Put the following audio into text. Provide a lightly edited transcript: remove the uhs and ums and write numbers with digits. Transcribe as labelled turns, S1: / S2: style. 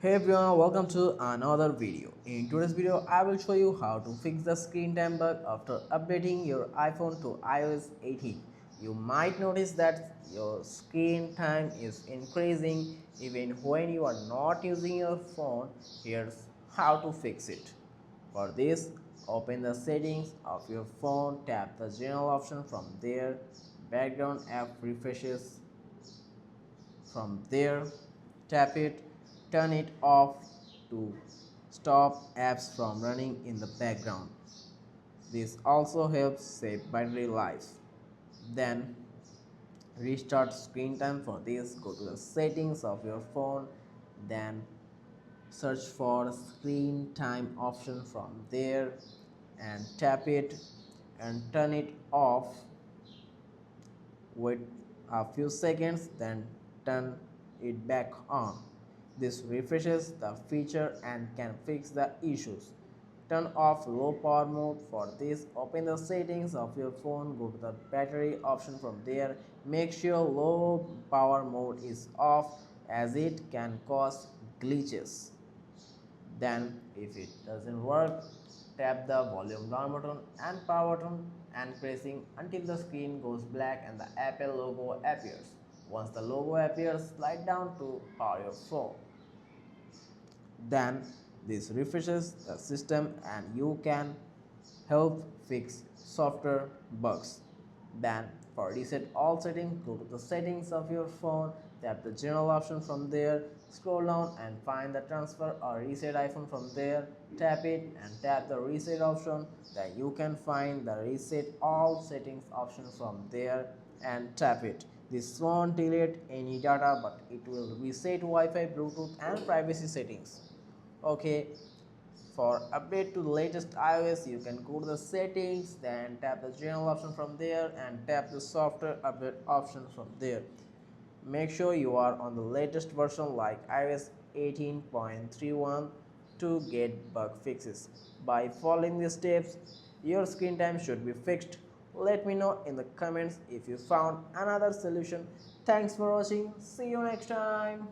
S1: Hey everyone, welcome to another video. In today's video, I will show you how to fix the screen time bug after updating your iPhone to iOS 18. You might notice that your screen time is increasing even when you are not using your phone. Here's how to fix it. For this, open the settings of your phone, tap the general option from there, background app refreshes from there, tap it, turn it off to stop apps from running in the background. This also helps save battery life. Then restart screen time. For this, go to the settings of your phone, then search for screen time option from there and tap it and turn it off. Wait a few seconds, then turn it back on. This refreshes the feature and can fix the issues. Turn off low power mode. For this, open the settings of your phone, go to the battery option from there. Make sure low power mode is off as it can cause glitches. Then if it doesn't work, tap the volume down button and power button and pressing until the screen goes black and the Apple logo appears. Once the logo appears, slide down to power your phone. Then this refreshes the system and you can help fix software bugs. Then for reset all settings, go to the settings of your phone, tap the general option from there, scroll down and find the transfer or reset icon from there, tap it and tap the reset option. Then you can find the reset all settings option from there and tap it. This won't delete any data, but it will reset Wi-Fi, Bluetooth and privacy settings. Okay, for update to the latest iOS, you can go to the settings, then tap the general option from there and tap the software update option from there. Make sure you are on the latest version like iOS 18.31 to get bug fixes. By following these steps, your screen time should be fixed. Let me know in the comments if you found another solution. Thanks for watching. See you next time.